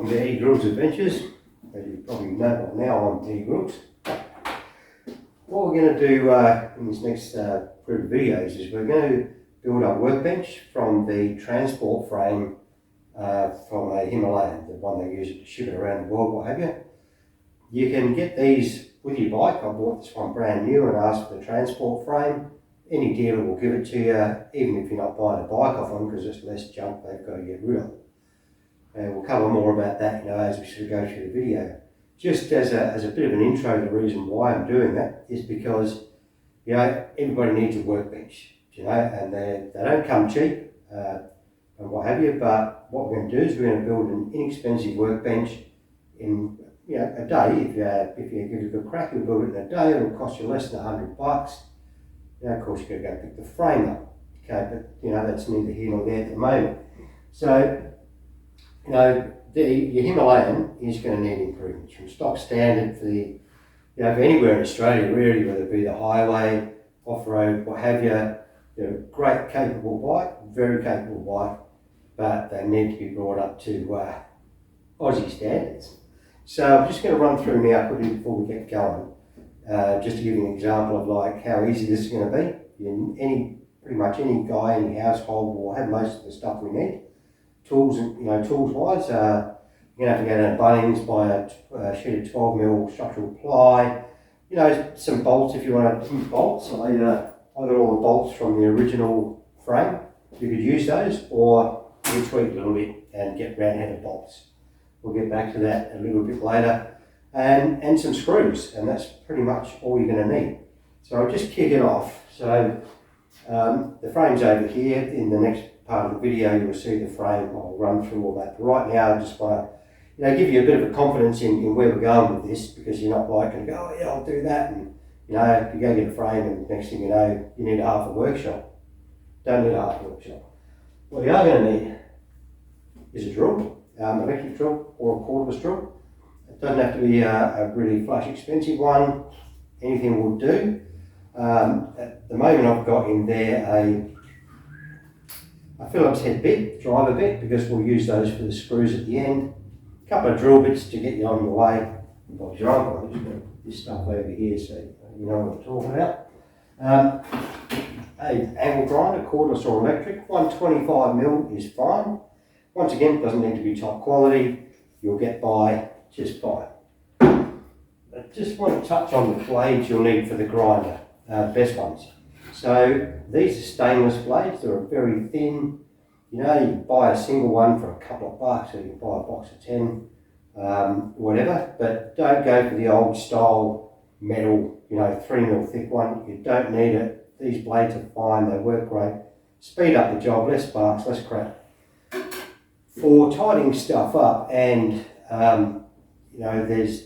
Welcome to Eddie Grill's Adventures. As you probably know by now, I'm Eddie Grills. What we're going to do in this next group of videos is we're going to build a workbench from the transport frame from a Himalayan, the one they use to ship it around the world, what have you. You can get these with your bike. I bought this one brand new and asked for the transport frame. Any dealer will give it to you, even if you're not buying a bike off them, because it's less junk they've got to get rid of. And we'll cover more about that, as we sort of go through the video. Just as a bit of an intro, the reason why I'm doing that is because, everybody needs a workbench, and they don't come cheap and what have you. But what we're going to do is we're going to build an inexpensive workbench in a day. If you give it a good crack, you'll build it in a day. It'll cost you less than $100. Of course, you've got to go pick the frame up. Okay, but that's neither here nor there at the moment. So, your Himalayan is going to need improvements from stock standard for the, for anywhere in Australia really, whether it be the highway, off-road, what have you. They're a great, capable bike, very capable bike, but they need to be brought up to Aussie standards. So I'm just going to run through now quickly before we get going, just to give you an example of like how easy this is going to be. Pretty much any guy, any household will have most of the stuff we need. Tools, tools wise, you're going to have to go down to Bunnings, buy a sheet of 12mm structural ply, some bolts if you want to use bolts. I got all the bolts from the original frame. You could use those, or you tweak a little bit and get round-headed bolts. We'll get back to that a little bit later. And some screws, and that's pretty much all you're going to need. So I'll just kick it off. So the frame's over here. In the next part of the video you'll see the frame. I'll run through all that. But right now I just want to give you a bit of a confidence in where we're going with this, because you're not like going to go, oh yeah, I'll do that, and you go get a frame and next thing you know you need a half a workshop. Don't need a half a workshop. What you are going to need is a drill, electric drill or a cordless drill. It doesn't have to be a really flash expensive one. Anything will do. At the moment I've got in there a Phillips head bit, driver bit, because we'll use those for the screws at the end. A couple of drill bits to get you on your way. Well, your uncle, I've just got this stuff over here so you know what I'm talking about. An angle grinder, cordless or electric, 125mm is fine. Once again, it doesn't need to be top quality. You'll get by just fine. I just want to touch on the blades you'll need for the grinder, best ones. So these are stainless blades. They're very thin. You buy a single one for a couple of bucks, or you buy a box of 10, whatever. But don't go for the old style metal, 3mm thick one. You don't need it. These blades are fine. They work great. Speed up the job. Less sparks, less crap. For tidying stuff up, and there's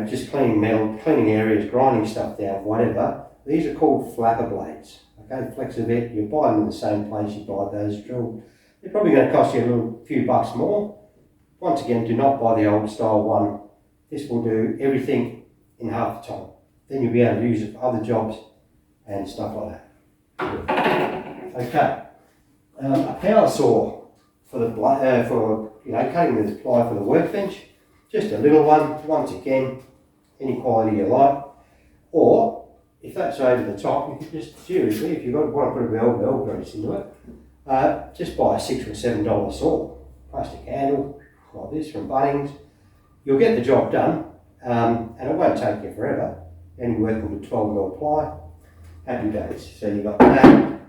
just cleaning metal, cleaning areas, grinding stuff down, whatever. These are called flapper blades. Okay, Flexivit, you buy them in the same place you buy those drilled. They're probably going to cost you a few bucks more. Once again, do not buy the old style one. This will do everything in half the time. Then you'll be able to use it for other jobs and stuff like that. Okay, a power saw for the cutting the ply for the workbench. Just a little one. Once again, any quality you like. Or if that's over the top, you could just seriously, if you want to put a bell grease into it, just buy a $6 or $7 saw, plastic handle like this from Bunnings. You'll get the job done, and it won't take you forever. And you're working with 12mm ply. Happy days. So you've got that.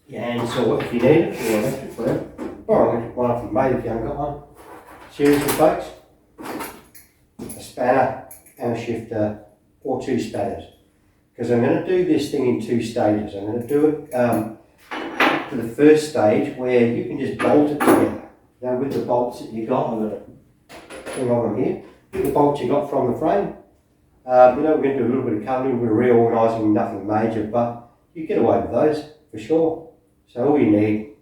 Your hand saw if you need it, or electric, whatever. Or an electric one off your mate if you haven't got one. Seriously, folks, a spanner and a shifter, or 2 spanners. Because I'm going to do this thing in 2 stages. I'm going to do it for the first stage where you can just bolt it together. Now with the bolts that you got, I've got a thing of them here. With the bolts you got from the frame, we're going to do a little bit of colouring. We're reorganising, nothing major, but you get away with those for sure. So all you need,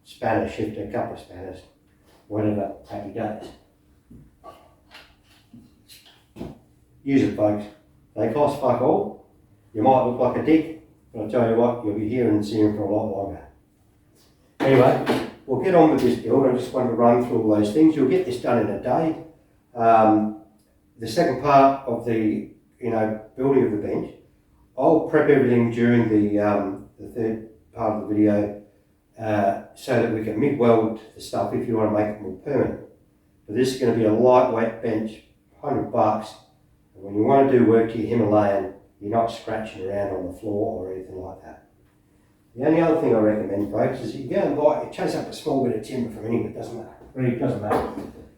spanner, shifter, a couple of spanners, whatever, happy days. Use it, folks. They cost fuck all. You might look like a dick, but I'll tell you what, you'll be hearing and seeing for a lot longer. Anyway, we'll get on with this build. I just want to run through all those things. You'll get this done in a day. The second part of the building of the bench, I'll prep everything during the third part of the video so that we can MIG weld the stuff if you want to make it more permanent. But this is going to be a lightweight bench, $100. And when you want to do work to your Himalayan, you're not scratching around on the floor or anything like that. The only other thing I recommend, folks, is you go and chase up a small bit of timber from anywhere. It doesn't matter. It really doesn't matter.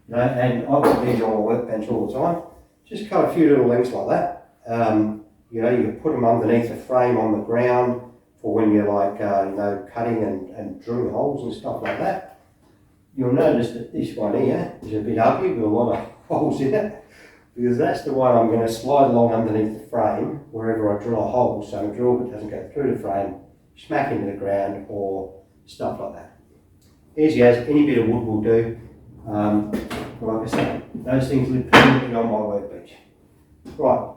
And I've got these on my workbench all the time. Just cut a few little lengths like that. You can put them underneath a frame on the ground for when you're cutting and drilling holes and stuff like that. You'll notice that this one here is a bit ugly with a lot of holes in it, because that's the one I'm going to slide along underneath the frame wherever I drill a hole, so the drill bit doesn't go through the frame, smack into the ground or stuff like that. Easy as, any bit of wood will do. Like I said, those things live permanently on my workbench. Right,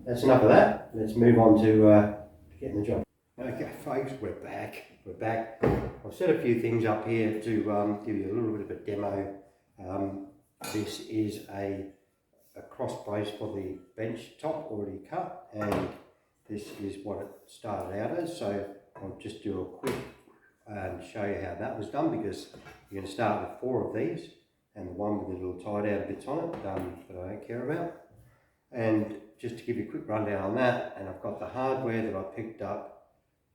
that's enough of that. Let's move on to getting the job. Okay folks, we're back. I've set a few things up here to give you a little bit of a demo. This is a cross brace for the bench top already cut, and this is what it started out as. So I'll just do a quick show you how that was done, because you're going to start with 4 of these, and the one with the little tie down bits on it that I don't care about. And just to give you a quick rundown on that, and I've got the hardware that I picked up,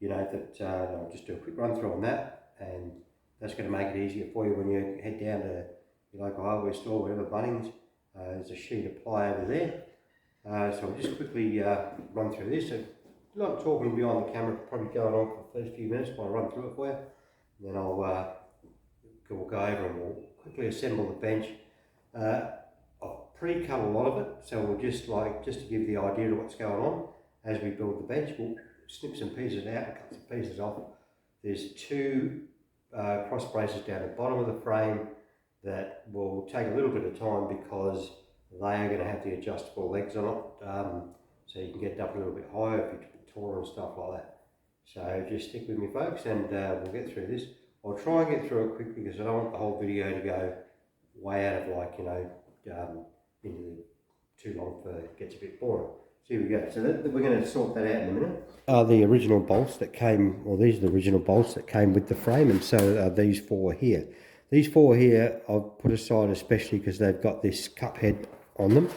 I'll just do a quick run through on that, and that's going to make it easier for you when you head down to your local hardware store, whatever, Bunnings. There's a sheet of ply over there. So I'll just quickly run through this. So, not talking beyond the camera, probably going on for the first few minutes while I run through it for you. And then we'll go over and we'll quickly assemble the bench. I've pre-cut a lot of it, so we'll just to give the idea of what's going on as we build the bench. We'll snip some pieces out and cut some pieces off. There's 2 cross braces down the bottom of the frame that will take a little bit of time, because they are going to have the adjustable legs on it, so you can get it up a little bit higher if you're taller and stuff like that. So just stick with me folks, and we'll get through this. I'll try and get through it quickly, because I don't want the whole video to go way out of into too long for it gets a bit boring. So here we go. So we're going to sort that out in a minute. The original bolts that came, or these are the original bolts that came with the frame, and so are these 4 here. These 4 here I've put aside especially because they've got this cup head on them,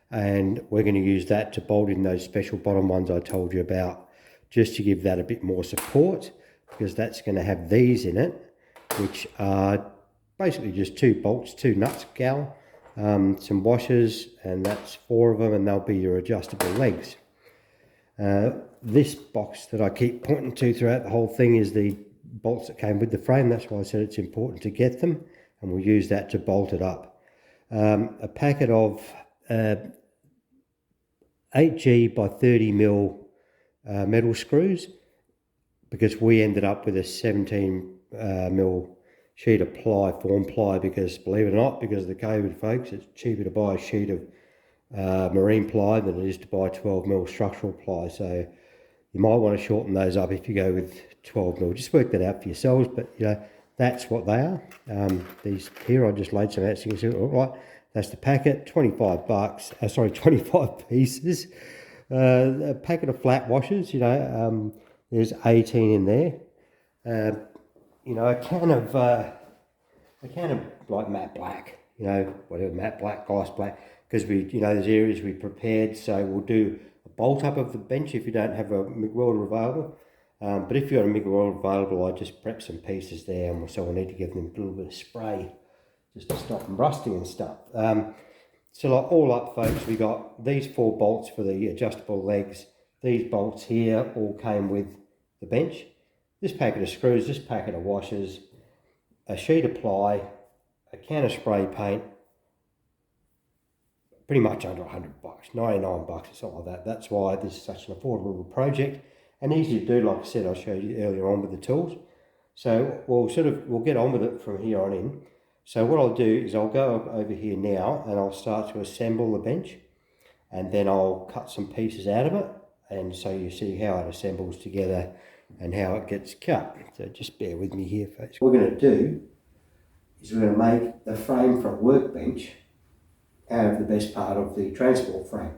and we're going to use that to bolt in those special bottom ones I told you about, just to give that a bit more support, because that's going to have these in it, which are basically just 2 bolts, 2 nuts, some washers, and that's 4 of them, and they'll be your adjustable legs. This box that I keep pointing to throughout the whole thing is the bolts that came with the frame. That's why I said it's important to get them, and we'll use that to bolt it up. A packet of 8G by 30mm metal screws, because we ended up with a 17mm sheet of ply, form ply, because believe it or not, because of the COVID folks, it's cheaper to buy a sheet of marine ply than it is to buy 12mm structural ply. So you might want to shorten those up if you go with 12mm. Just work that out for yourselves, but that's what they are. These here, I just laid some out so you can see. All right, that's the packet, 25 bucks. 25 pieces. A packet of flat washers. There's 18 in there. A can of like matte black. Whatever, matte black, gloss black. Because there's areas we prepared, so we'll do a bolt up of the bench if you don't have a MIG welder available. But if you've got a MIG welder available, I just prep some pieces there, and so we'll need to give them a little bit of spray just to stop them rusting and stuff. So like all up folks, we got these 4 bolts for the adjustable legs. These bolts here all came with the bench. This packet of screws, this packet of washers, a sheet of ply, a can of spray paint, pretty much under 100 bucks, 99 bucks or something like that. That's why this is such an affordable project and easy to do. Like I said, I showed you earlier on with the tools. So we'll get on with it from here on in. So what I'll do is I'll go over here now and I'll start to assemble the bench, and then I'll cut some pieces out of it, and so you see how it assembles together and how it gets cut. So just bear with me here, folks. What we're going to do is we're going to make the frame for a workbench out of the best part of the transport frame.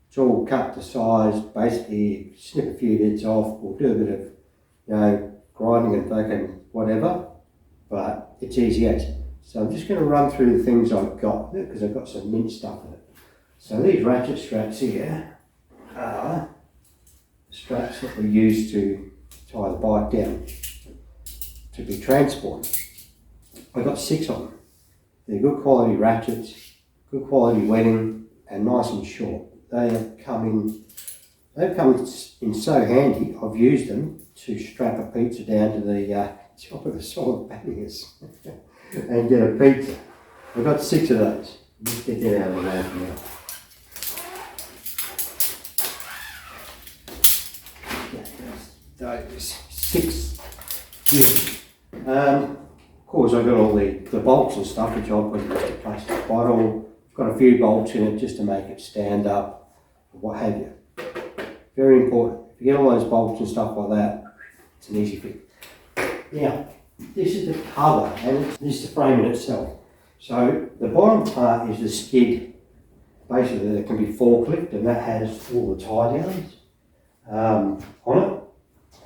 It's all cut to size, basically snip a few bits off, we'll do a bit of grinding and fucking whatever, but it's easy as. So I'm just going to run through the things I've got, because I've got some mint stuff in it. So these ratchet straps here are straps that we use to tie the bike down to be transported. I've got 6 of them. They're good quality ratchets, good quality webbing, and nice and short. They've come in so handy. I've used them to strap a pizza down to the top of the solid panniers and get a pizza. I've got 6 of those. Let's get that out of the way for now. Those 6 units. Of course, I've got all the bolts and stuff which I'll put in just a plastic bottle. I've got a few bolts in it just to make it stand up, what have you. Very important. If you get all those bolts and stuff like that, it's an easy fix. Now, this is the cover and this is the frame in itself. So the bottom part is the skid. Basically, that can be forklift, and that has all the tie downs on it,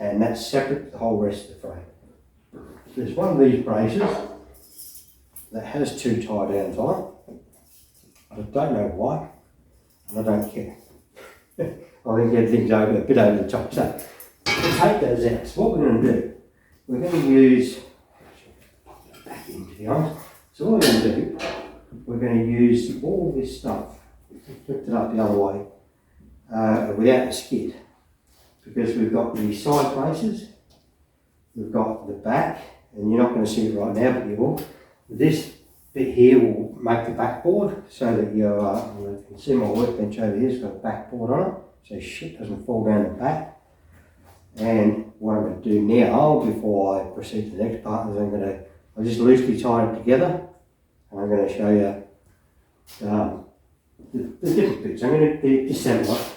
and that's separate to the whole rest of the frame. There's one of these braces that has 2 tie downs on it. I don't know why, and I don't care. I think everything's a bit over the top. So we'll take those out. So what we're going to do, we're going to use, pop that back in to be honest. So what we're going to do, we're going to use all this stuff, flip it up the other way, without the skid. Because we've got the side braces, we've got the back, and you're not going to see it right now, but you will. This bit here will make the backboard so that you can see my workbench over here has got a backboard on it, so shit doesn't fall down the back. And what I'm going to do now, before I proceed to the next part, is I'll just loosely tie it together, and I'm going to show you the different bits. I'm going to disassemble it.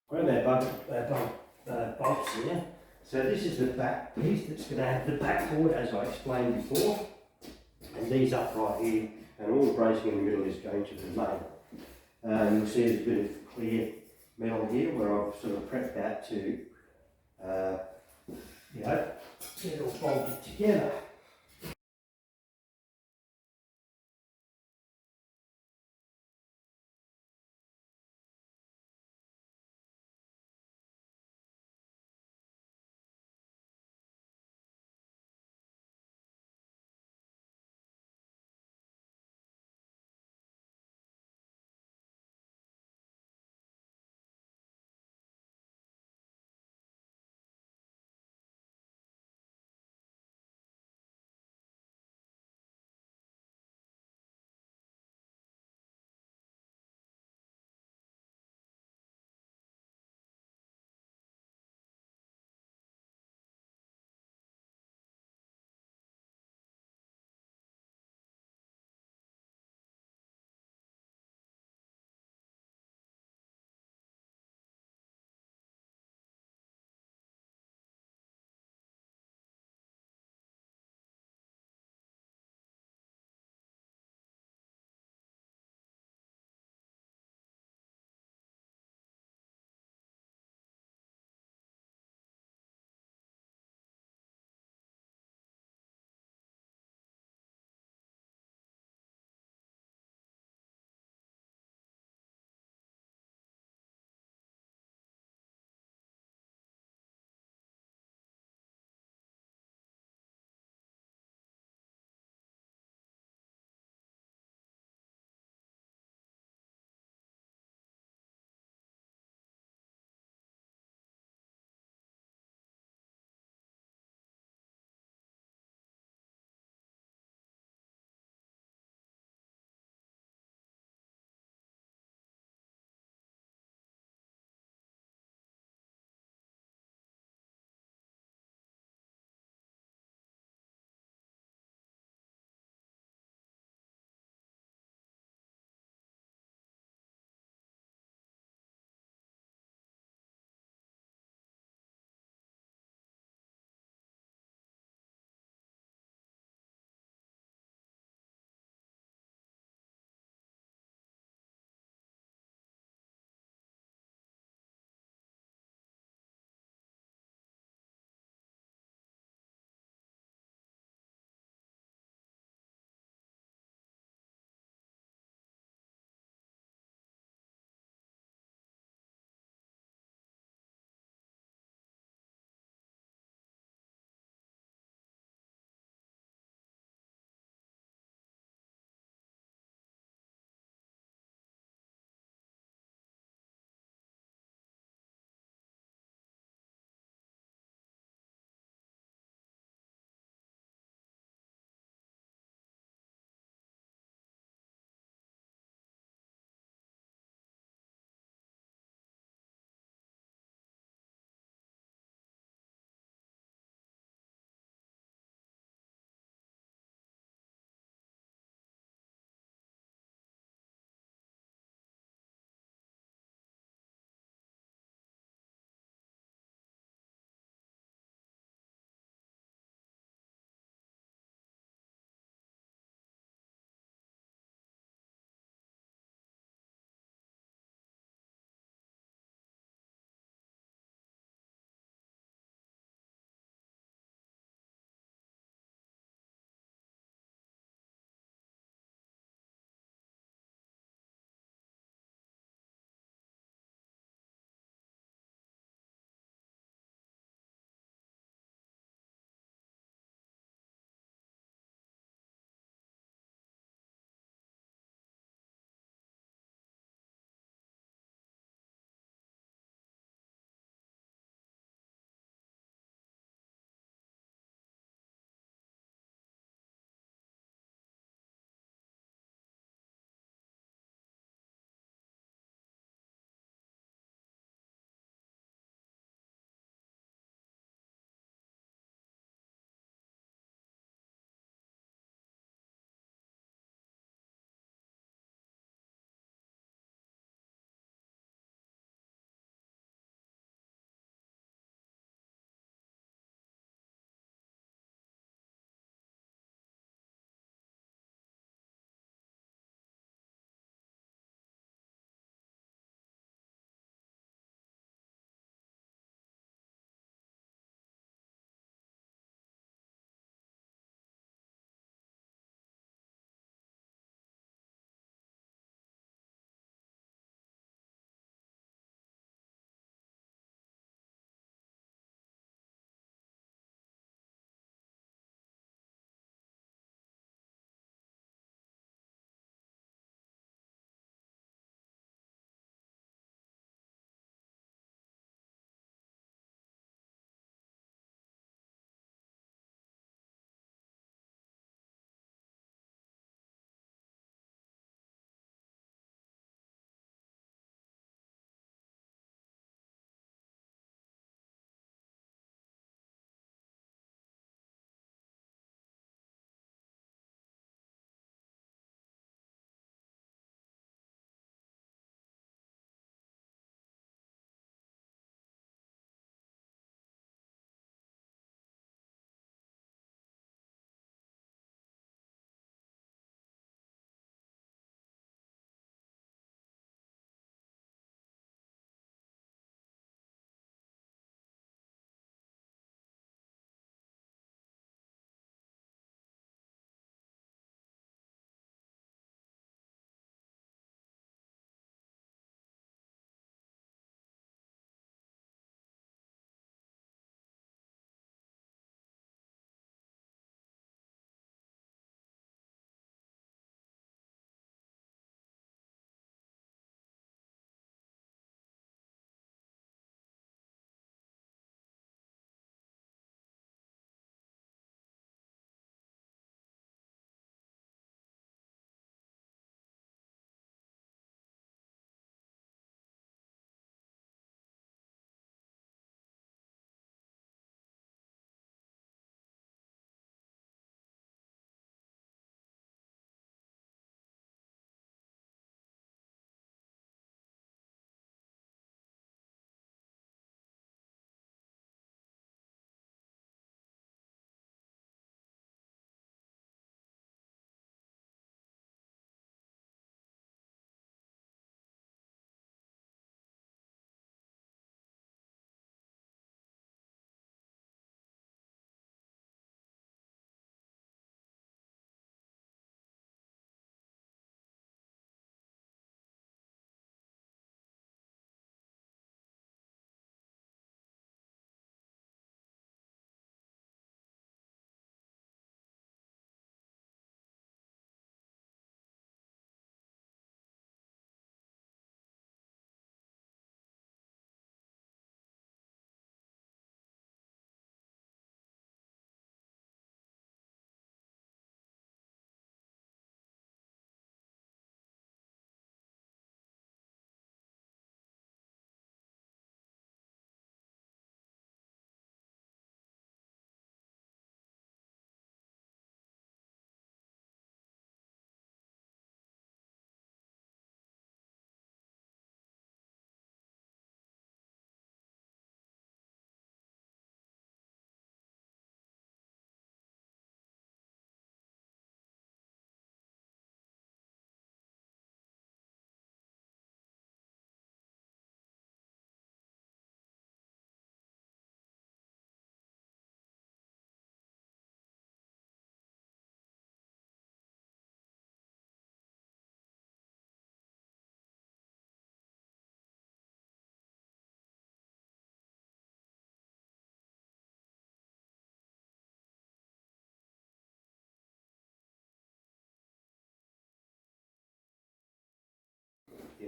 Where are bolts here? So this is the back piece that's going to have the backboard, as I explained before, and these up right here, and all the bracing in the middle is going to remain. You'll see there's a bit of clear metal here where I've sort of prepped that to, get it all bolted together.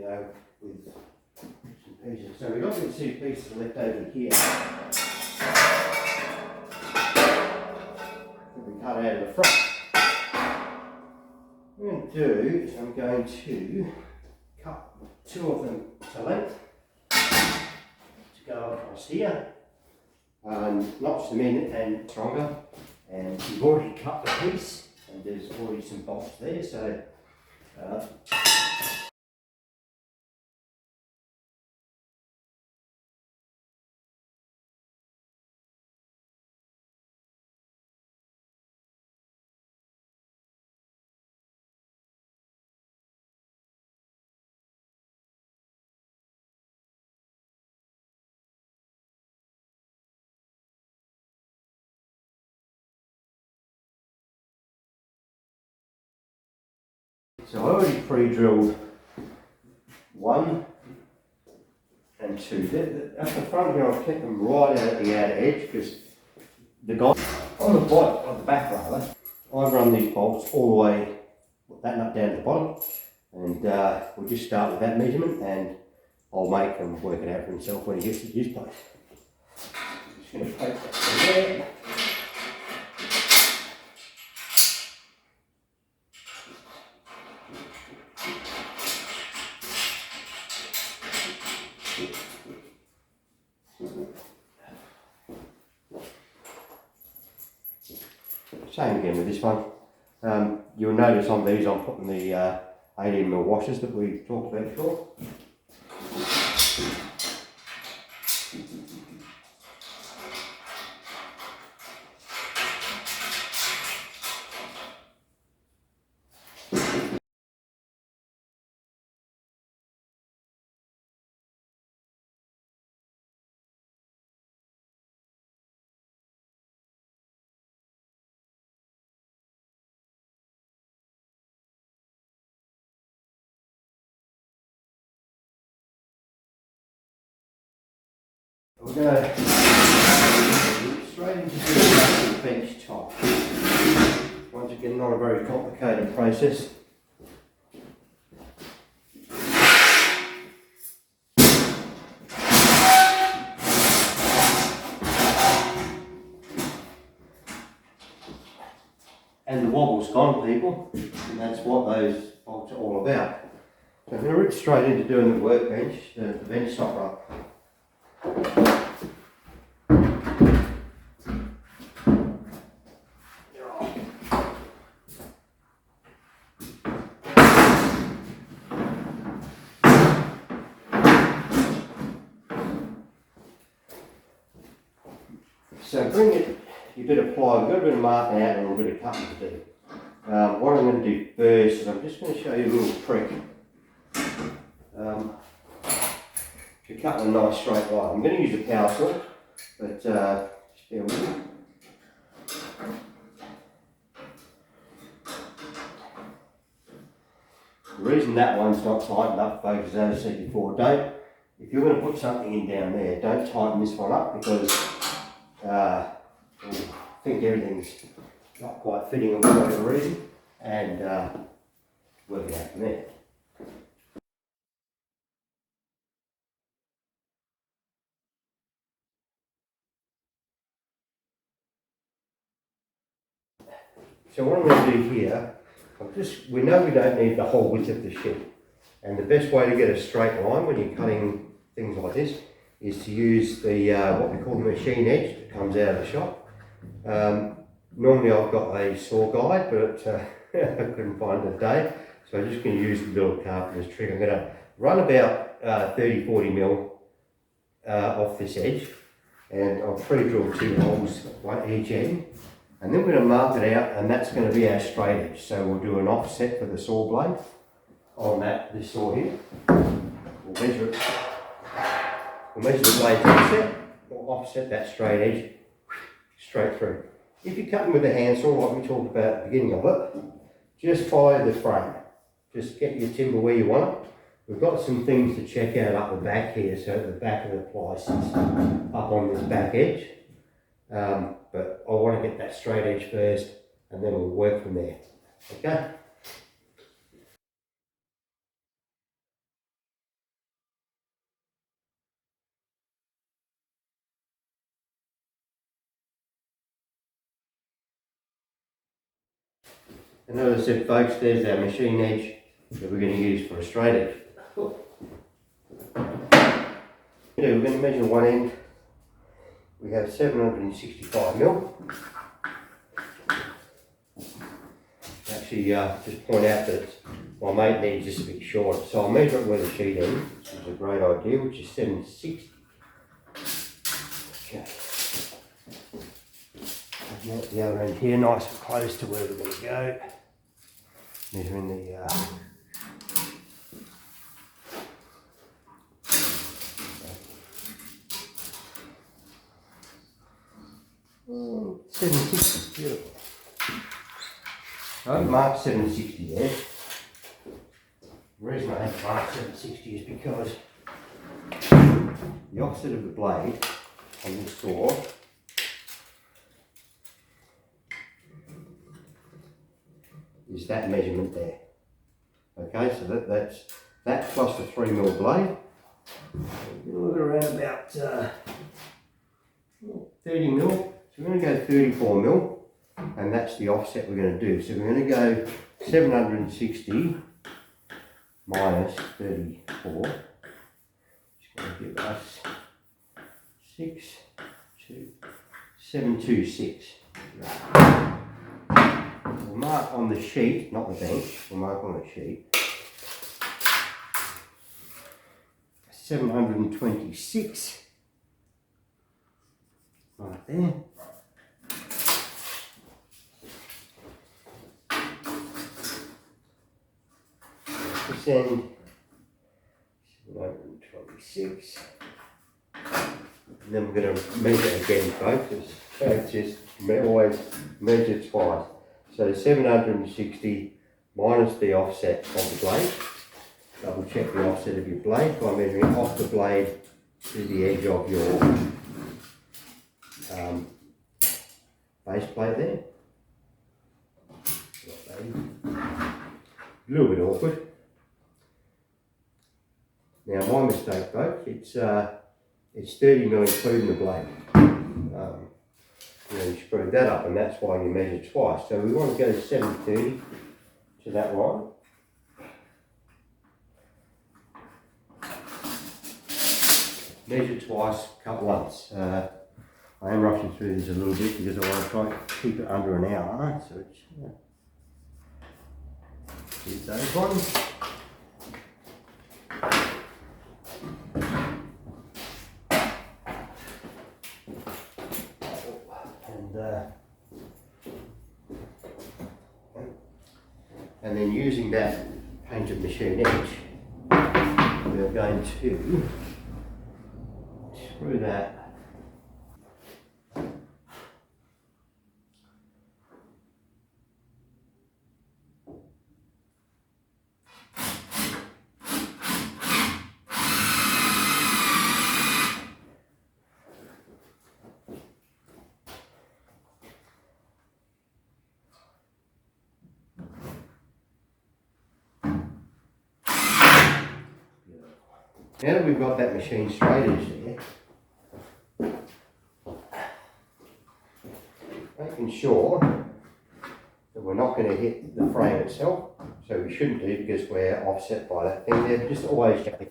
know, with some pieces. So we've got these two pieces left over here that we cut out of the front. What I'm going to do is I'm going to cut two of them to length to go across here, notch them in and stronger. And we've already cut the piece, and there's already some bolts there, so I already pre-drilled 1 and 2. At the front here, I've kept them right out at the outer edge because the guy on the bottom, on the back rather, I run these bolts all the way, that nut down to the bottom, and we'll just start with that measurement, and I'll make him work it out for himself when he gets to his place. Just going to poke that from there. Same again with this one. You'll notice on these I'm putting the 18mm washers that we talked about before. We're going to straight into the bench top. Once again, not a very complicated process. And the wobble's gone, people, and that's what those bolts are all about. So I'm going to rip straight into doing the workbench, the bench top rock. So bring it, your bit of ply, we've got a bit of marking out and a little bit of cutting to do. What I'm going to do first is I'm just going to show you a little trick. If you're cutting a nice straight line, I'm going to use a power saw, but just bear with me. The reason that one's not tightened up, folks, as I said before, if you're going to put something in down there, don't tighten this one up because I think everything's not quite fitting for whatever reason, and work it out from there. So what I'm going to do here, we know we don't need the whole width of the shed, and the best way to get a straight line when you're cutting things like this is to use the what we call the machine edge that comes out of the shop. Normally I've got a saw guide, but I couldn't find it today, so I'm just going to use the little carpenter's trick. I'm going to run about 30-40mm off this edge, and I'll pre-drill 2 holes at each end, and then we're going to mark it out, and that's going to be our straight edge. So we'll do an offset for the saw blade on this saw here. We'll measure it. We'll measure the blade offset. We'll offset that straight edge straight through. If you're cutting with a handsaw, like we talked about at the beginning of it, just follow the frame. Just get your timber where you want it. We've got some things to check out up the back here, so the back of the ply sits up on this back edge. But I want to get that straight edge first, and then we'll work from there. Okay? And as I said folks, there's our machine edge that we're going to use for a straight edge. We're going to measure one end. We have 765mm. Actually, just point out that my mate needs just a bit shorter, so I'll measure it where the sheet ends, which is a great idea, which is 760. Okay. Taking out the other end here, nice and close to where we're going to go. Measuring the 760, beautiful. So I've marked 760 there. The reason I have marked 760 is because the offset of the blade on this saw is that measurement there. Okay, so that's that plus the 3mm blade. We'll look around about 30mm. So we're going to go 34mm, and that's the offset we're going to do. So we're going to go 760 minus 34. Just going to give us 726. We'll mark on the sheet, not the bench. We'll mark on the sheet 726. Right there. Send 726. And then we're going to measure again, folks. It's just always measure twice. So 760 minus the offset of the blade. Double check the offset of your blade by measuring off the blade to the edge of your base plate there. A little bit awkward. Now my mistake folks, it's 30mm including the blade. You screw that up and that's why you measure twice. So we want to go 730 to that line. Measure twice, cut once. I am rushing through this a little bit because I want to try and keep it under an hour. So it's here's those ones. And then using that painted machine edge, we are going to screw that now that we've got that machine straight edge there, making sure that we're not going to hit the frame itself, so we shouldn't do because we're offset by that thing there. Just always check that.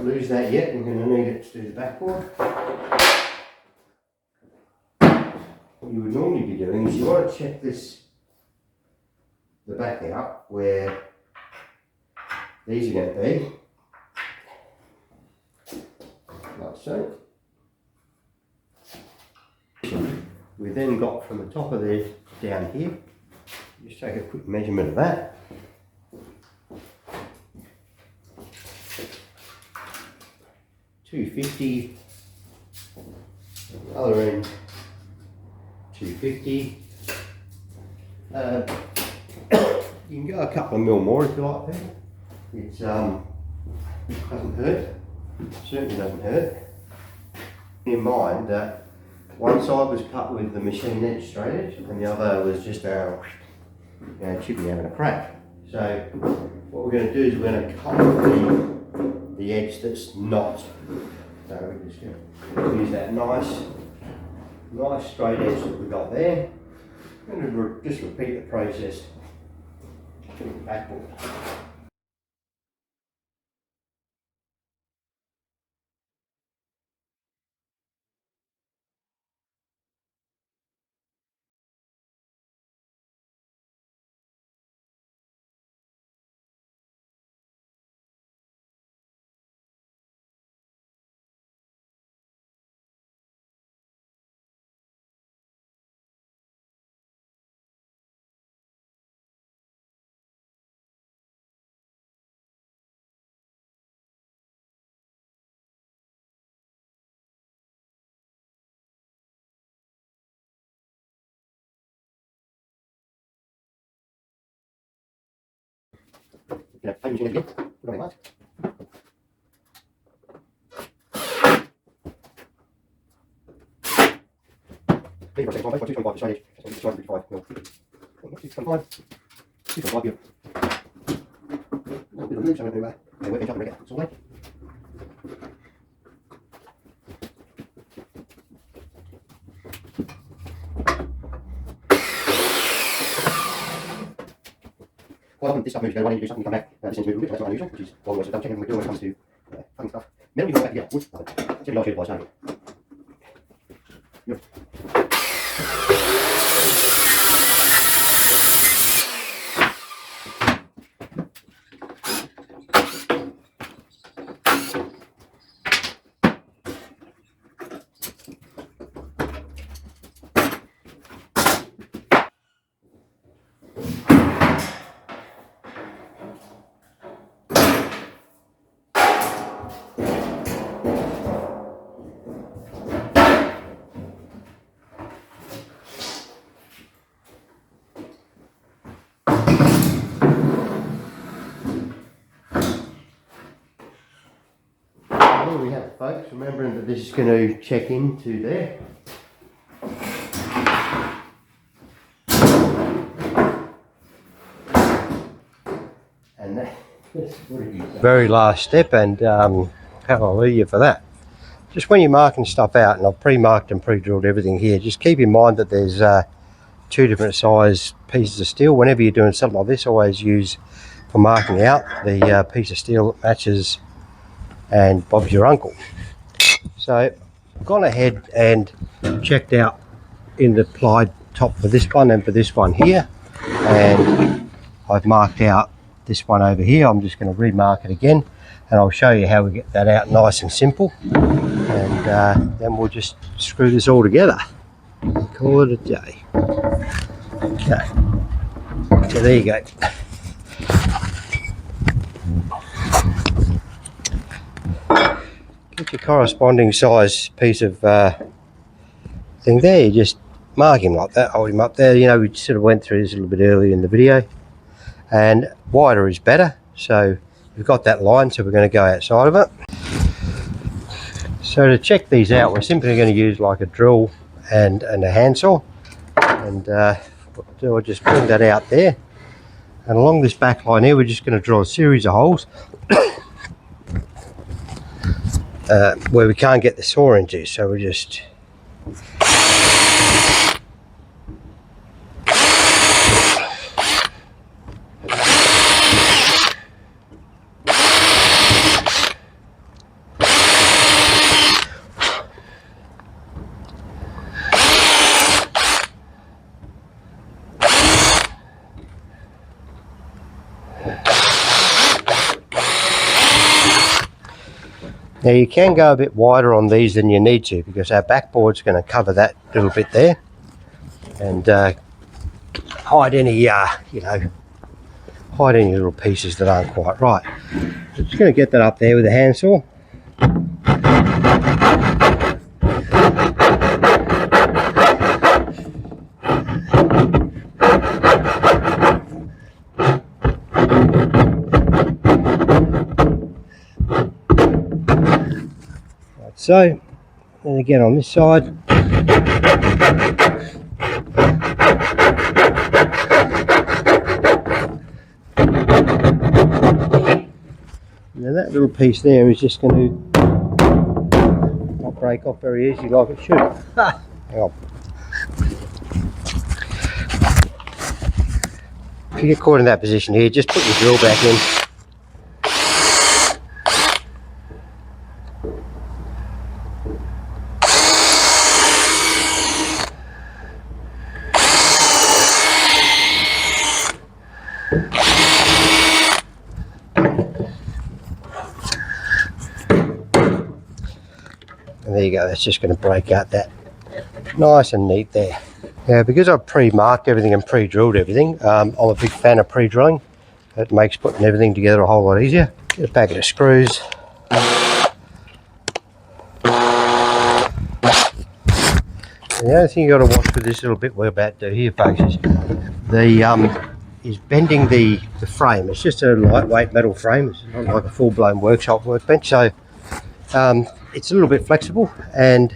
Lose that yet, we're going to need it to do the backboard. What you would normally be doing is you want to check the back out where these are going to be, like so. We've then got from the top of there down here, just take a quick measurement of that. $250, other end 250. You can go a couple of mil more if you like, people. It doesn't hurt, certainly doesn't hurt. Bear in mind that one side was cut with the machine edge straight edge and the other was just chippy having a crack. So what we're going to do is we're going to cut the edge that's not. So we're just going to use that nice straight edge that we got there. I'm going to just repeat the process backward. You know, play machine again, put on the mask. Leave for a second, 225 straight edge, that's 255 mil. 225, 225 here. A bit of loose, I don't know, workbench up and regular, it's all right. Quite often this stuff moves, you go away and you do something, you come back, this tends to move a little bit, that's not unusual, which is what we also double checking when we do when it comes to funny stuff. Metal you can go back together, wood, it's every nice advice, don't it? Good. There we have it, folks, remembering that this is going to check into there. And that's very last step, and hallelujah for that. Just when you're marking stuff out, and I've pre-marked and pre-drilled everything here, just keep in mind that there's two different size pieces of steel. Whenever you're doing something like this, always use for marking out the piece of steel that matches and Bob's your uncle. So I've gone ahead and checked out in the plied top for this one and for this one here, and I've marked out this one over here. I'm just going to remark it again, and I'll show you how we get that out nice and simple, and then we'll just screw this all together and call it a day. Okay, so there you go. Get your corresponding size piece of thing there. You just mark him like that, hold him up there. You know, we sort of went through this a little bit earlier in the video, and wider is better. So we've got that line, so we're going to go outside of it. So to check these out, we're simply going to use like a drill and a handsaw, and I'll just bring that out there, and along this back line here we're just going to drill a series of holes where we can't get the saw into, so we just Now you can go a bit wider on these than you need to, because our backboard's going to cover that little bit there and hide any, hide any little pieces that aren't quite right. So just going to get that up there with a handsaw. so. And again on this side. Now that little piece there is just going to not break off very easy like it should. Hang on. If you get caught in that position here, just put your drill back in. And there you go, that's just going to break out that nice and neat there. Now because I've pre-marked everything and pre-drilled everything, I'm a big fan of pre-drilling. It makes putting everything together a whole lot easier. Get a packet of screws. And the other thing you got to watch with this little bit we're about to do here, folks, is bending the frame. It's just a lightweight metal frame. It's not like a full-blown workshop workbench, so it's a little bit flexible, and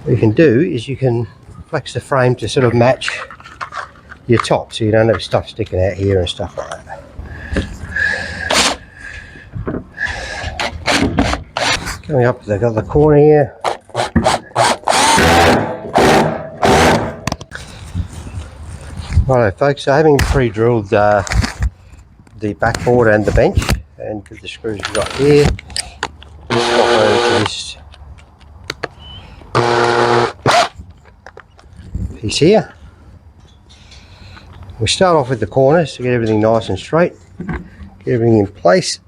what you can do is you can flex the frame to sort of match your top, so you don't have stuff sticking out here and stuff like that. Coming up to the corner here. Righto folks, so having pre-drilled the backboard and the bench, and with the screws we've got here, pop over to this piece here. We start off with the corners to get everything nice and straight, get everything in place.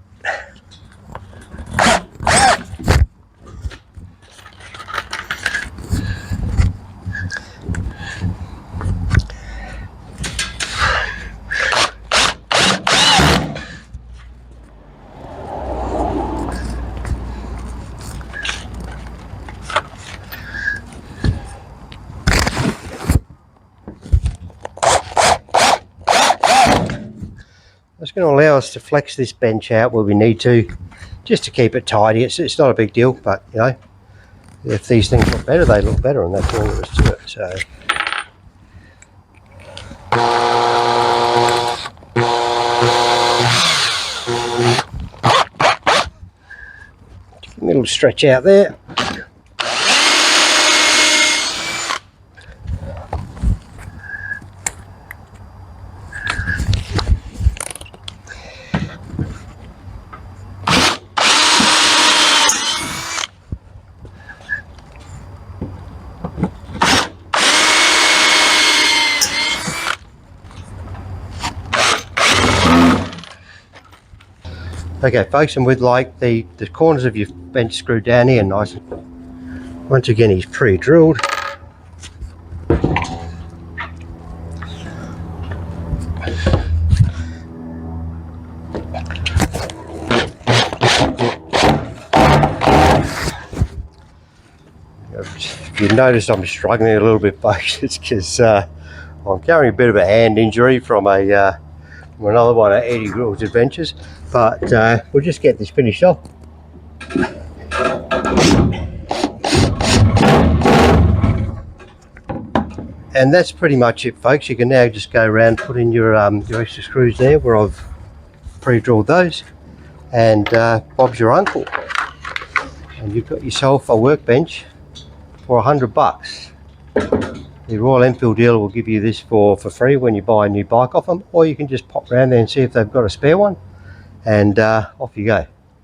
That's going to allow us to flex this bench out where we need to, just to keep it tidy. It's not a big deal, but you know, if these things look better, they look better, and that's all there is to it. So a little stretch out there. Okay folks, and with like the corners of your bench screwed down here nice, once again he's pre-drilled. If you notice I'm struggling a little bit folks, it's because I'm carrying a bit of a hand injury from another one of Eddie Grill's adventures, but we'll just get this finished off. And that's pretty much it folks. You can now just go around, put in your extra screws there where I've pre-drilled those, and Bob's your uncle, and you've got yourself a workbench for $100. The Royal Enfield dealer will give you this for free when you buy a new bike off them, or you can just pop around there and see if they've got a spare one, and off you go.